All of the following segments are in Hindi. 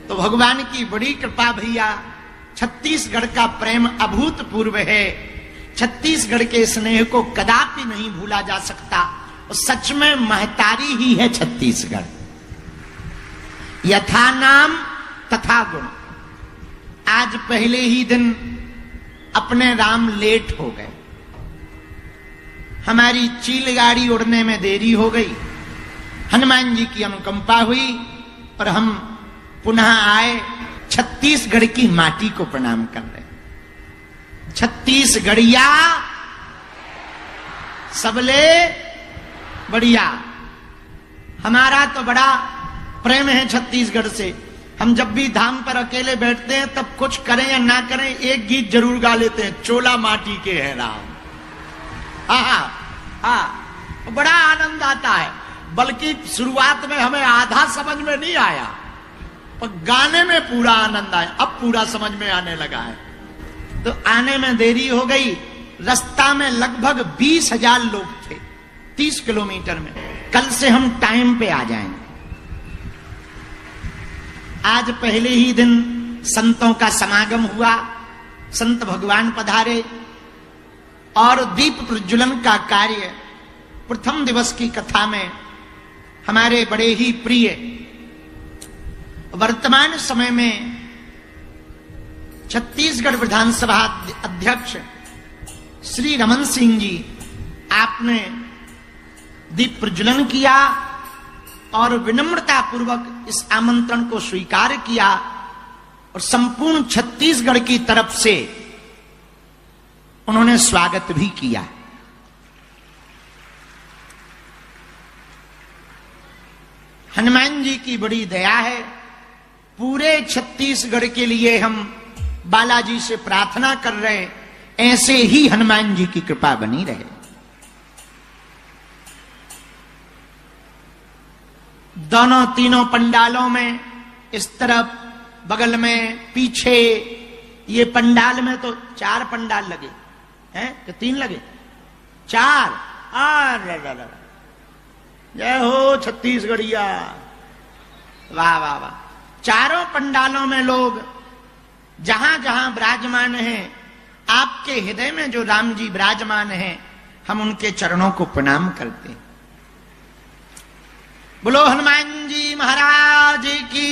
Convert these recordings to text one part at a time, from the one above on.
तो भगवान की बड़ी कृपा भैया, छत्तीसगढ़ का प्रेम अभूतपूर्व है। छत्तीसगढ़ के स्नेह को कदापि नहीं भूला जा सकता। और सच में महतारी ही है छत्तीसगढ़। यथा नाम तथा गुण। आज पहले ही दिन अपने राम लेट हो गए। हमारी चील गाड़ी उड़ने में देरी हो गई। हनुमान जी की अनुकंपा हुई और हम पुनः आए। छत्तीसगढ़ की माटी को प्रणाम कर रहे। छत्तीसगढ़िया सबले बढ़िया। हमारा तो बड़ा प्रेम है छत्तीसगढ़ से। हम जब भी धाम पर अकेले बैठते हैं तब कुछ करें या ना करें एक गीत जरूर गा लेते हैं, चोला माटी के है राम। हाँ, बड़ा आनंद आता है। बल्कि शुरुआत में हमें आधा समझ में नहीं आया, पर गाने में पूरा आनंद आया। अब पूरा समझ में आने लगा है। तो आने में देरी हो गई। रास्ता में लगभग 20,000 लोग थे 30 किलोमीटर में। कल से हम टाइम पे आ जाएंगे। आज पहले ही दिन संतों का समागम हुआ। संत भगवान पधारे और दीप प्रज्वलन का कार्य प्रथम दिवस की कथा में हमारे बड़े ही प्रिय वर्तमान समय में छत्तीसगढ़ विधानसभा अध्यक्ष श्री रमन सिंह जी, आपने दीप प्रज्वलन किया और विनम्रता पूर्वक इस आमंत्रण को स्वीकार किया और संपूर्ण छत्तीसगढ़ की तरफ से उन्होंने स्वागत भी किया। हनुमान जी की बड़ी दया है। पूरे छत्तीसगढ़ के लिए हम बालाजी से प्रार्थना कर रहे हैं, ऐसे ही हनुमान जी की कृपा बनी रहे। दोनों तीनों पंडालों में, इस तरफ बगल में, पीछे, ये पंडाल में तो 4 पंडाल लगे हैं कि 3 लगे? 4। जय हो छत्तीसगढ़िया। वाह वाह वाह। चारों पंडालों में लोग जहां जहां विराजमान हैं, आपके हृदय में जो राम जी विराजमान हैं, हम उनके चरणों को प्रणाम करते हैं। बोलो हनुमान जी महाराज की,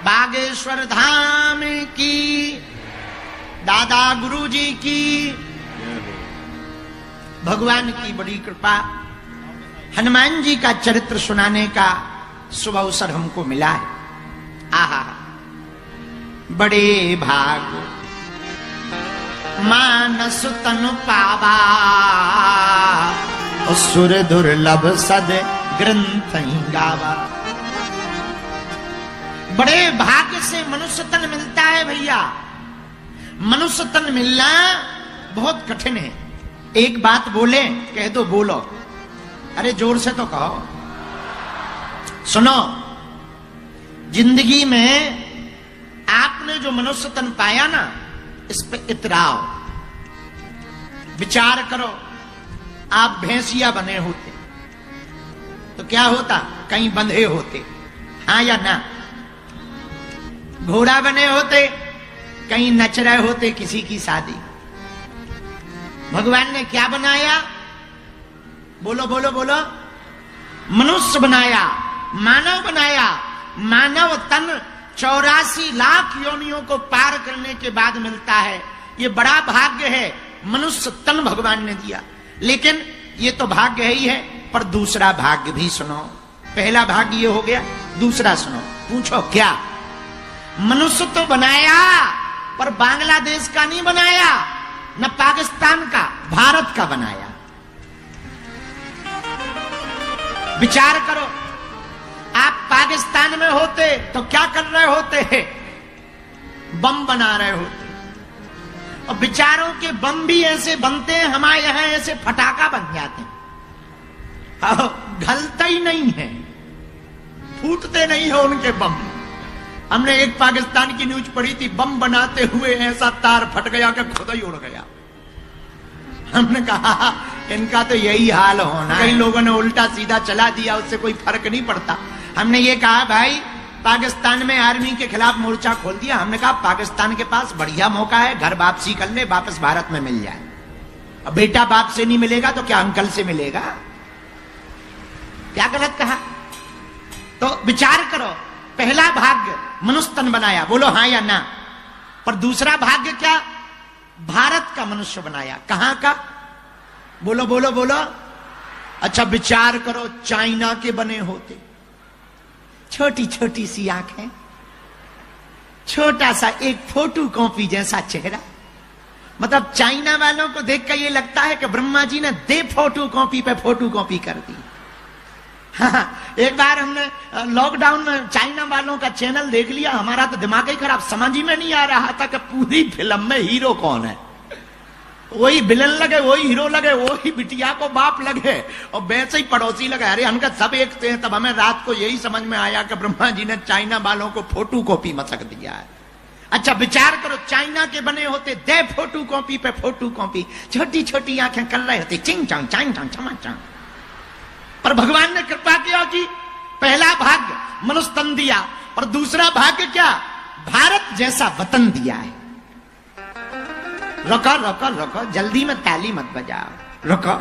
बागेश्वर धाम की, दादा गुरु जी की। भगवान की बड़ी कृपा, हनुमान जी का चरित्र सुनाने का शुभ अवसर हमको मिला है। आहा, बड़े भाग मानस तनु पावा, सुर दुर्लभ सद ग्रंथ गावा। बड़े भाग्य से मनुष्य तन मिलता है भैया। मनुष्य तन मिलना बहुत कठिन है। एक बात बोले, कह दो, बोलो। अरे जोर से तो कहो। सुनो, जिंदगी में आपने जो मनुष्य तन पाया ना, इस पे इतराओ, विचार करो। आप भैंसिया बने होते तो क्या होता? कहीं बंधे होते, हाँ या ना? घोड़ा बने होते, कहीं नच रहे होते किसी की शादी। भगवान ने क्या बनाया? बोलो बोलो बोलो। मनुष्य बनाया, मानव बनाया। मानव तन 84 लाख योनियों को पार करने के बाद मिलता है। ये बड़ा भाग्य है, मनुष्य तन भगवान ने दिया। लेकिन ये तो भाग्य ही है, पर दूसरा भाग्य भी सुनो। पहला भाग्य ये हो गया, दूसरा सुनो। पूछो क्या? मनुष्य तो बनाया, पर बांग्लादेश का नहीं बनाया, न पाकिस्तान का, भारत का बनाया। विचार करो, आप पाकिस्तान में होते तो क्या कर रहे होते? बम बना रहे होते। और विचारों के बम भी ऐसे बनते हैं, हमारे यहां ऐसे फटाका बन जाते हैं, गलता ही नहीं है, फूटते नहीं है उनके बम। हमने एक पाकिस्तान की न्यूज पढ़ी थी, बम बनाते हुए ऐसा तार फट गया कि खुद ही उड़ गया। हमने कहा इनका तो यही हाल होना। कई लोगों ने उल्टा सीधा चला दिया, उससे कोई फर्क नहीं पड़ता। हमने ये कहा भाई पाकिस्तान में आर्मी के खिलाफ मोर्चा खोल दिया। हमने कहा पाकिस्तान के पास बढ़िया मौका है, घर वापसी कर ले, वापस भारत में मिल जाए। अब बेटा बाप से नहीं मिलेगा तो क्या अंकल से मिलेगा? क्या गलत कहा? तो विचार करो, पहला भाग्य मनुष्य तन बनाया, बोलो हां या ना। पर दूसरा भाग्य क्या? भारत का मनुष्य बनाया। कहां का? बोलो बोलो बोलो। अच्छा विचार करो, चाइना के बने होते, छोटी छोटी सी आंखें, छोटा सा एक फोटो कॉपी जैसा चेहरा। मतलब चाइना वालों को देखकर ये लगता है कि ब्रह्मा जी ने दे फोटो कॉपी पे फोटो कॉपी कर दी। हाँ, एक बार हमने लॉकडाउन में चाइना वालों का चैनल देख लिया, हमारा तो दिमाग ही खराब, समझ ही में नहीं आ रहा था कि पूरी फिल्म में हीरो कौन है। वही विलन लगे, वही हीरो लगे, वही बिटिया को बाप लगे और वैसे ही पड़ोसी लगे। अरे हमका सब एक थे। तब हमें रात को यही समझ में आया कि ब्रह्मा जी ने चाइना वालों को फोटो कॉपी मसक दिया है। अच्छा विचार करो, चाइना के बने होते दे फोटो कॉपी पे फोटो कॉपी, छोटी छोटी आंखें कर रहे होते, चिंग चांग चांग चांग चमा चांग। पर भगवान ने कृपा किया कि पहला भाग्य मनुष्य तन दिया और दूसरा भाग्य क्या? भारत जैसा वतन दिया है। रुको रुको रुको, जल्दी में ताली मत बजाओ, रुको।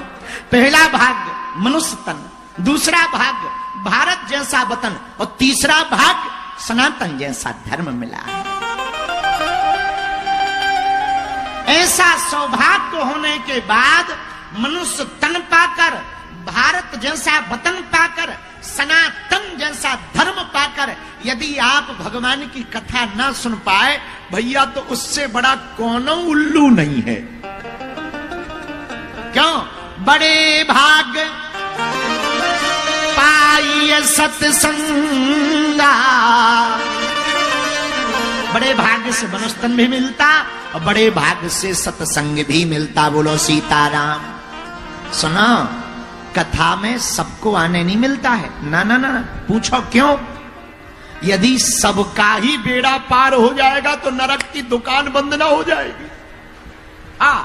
पहला भाग्य मनुष्य तन, दूसरा भाग्य भारत जैसा वतन और तीसरा भाग्य सनातन जैसा धर्म मिला है। ऐसा सौभाग्य होने के बाद मनुष्य तन पाकर, भारत जैसा वतन पाकर, सनातन जैसा धर्म पाकर यदि आप भगवान की कथा ना सुन पाए भैया, तो उससे बड़ा कोनो उल्लू नहीं है। क्यों? बड़े भाग्य पाइए सत्संगा, बड़े भाग्य से मनुष्य तन भी मिलता और बड़े भाग्य से सत्संग भी मिलता। बोलो सीताराम। सुनो, कथा में सबको आने नहीं मिलता है। ना ना ना, पूछो क्यों? यदि सबका ही बेड़ा पार हो जाएगा तो नरक की दुकान बंद ना हो जाएगी। हाँ,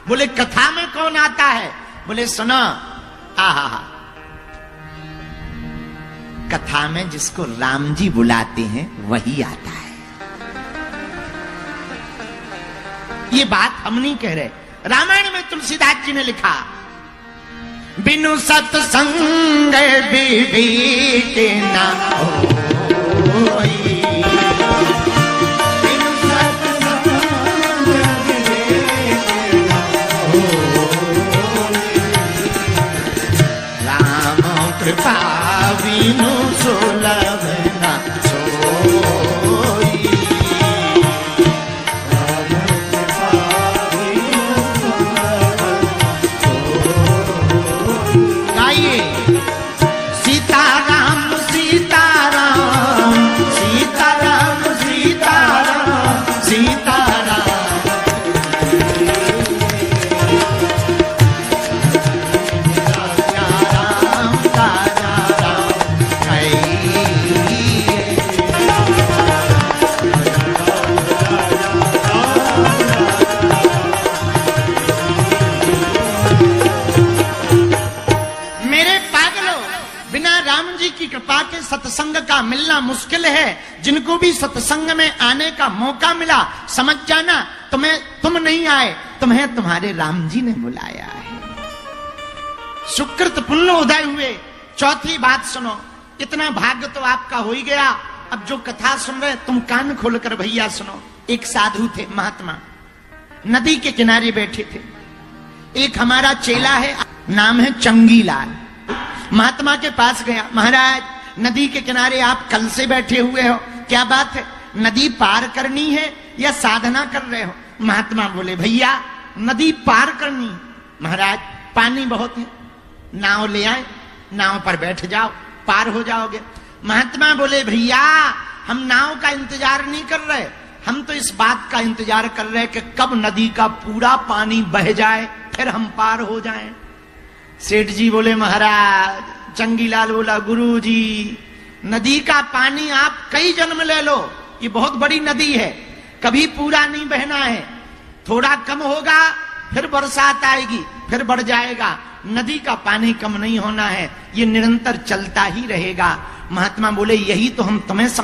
बोले कथा में कौन आता है? बोले सुनो, हा, कथा में जिसको राम जी बुलाते हैं वही आता है। ये बात हम नहीं कह रहे, रामायण में तुलसीदास जी ने लिखा, बिनु सत्संग विवेक ना होई, बिनु सत्संग विवेक ना होई, राम कृपा बिनु सुलभ ना सोई। सीताराम सीताराम सीताराम सीताराम सीताराम, राम राजा राम की कृपा के सत्संग का मिलना मुश्किल है। जिनको भी सत्संग में आने का मौका मिला, समझ जाना तुम नहीं आए, तुम्हें तुम्हारे राम जी ने बुलाया है। सुकृत पुण्य उदय हुए। चौथी बात सुनो, इतना भाग्य तो आपका हो ही गया। अब जो कथा सुन रहे तुम कान खोलकर भैया सुनो। एक साधु थे, महात्मा, नदी के किनारे बैठे थे। एक हमारा चेला है, नाम है चंगीलाल। महात्मा के पास गया, महाराज नदी के किनारे आप कल से बैठे हुए हो, क्या बात है? नदी पार करनी है या साधना कर रहे हो? महात्मा बोले, भैया नदी पार करनी। महाराज पानी बहुत है, नाव ले आए, नाव पर बैठ जाओ, पार हो जाओगे। महात्मा बोले, भैया हम नाव का इंतजार नहीं कर रहे, हम तो इस बात का इंतजार कर रहे कि कब नदी का पूरा पानी बह जाए फिर हम पार हो जाएं। सेठ जी बोले, महाराज। चंगीलाल बोला, गुरु जी नदी का पानी आप कई जन्म ले लो, ये बहुत बड़ी नदी है, कभी पूरा नहीं बहना है। थोड़ा कम होगा फिर बरसात आएगी फिर बढ़ जाएगा, नदी का पानी कम नहीं होना है, ये निरंतर चलता ही रहेगा। महात्मा बोले, यही तो हम तुम्हें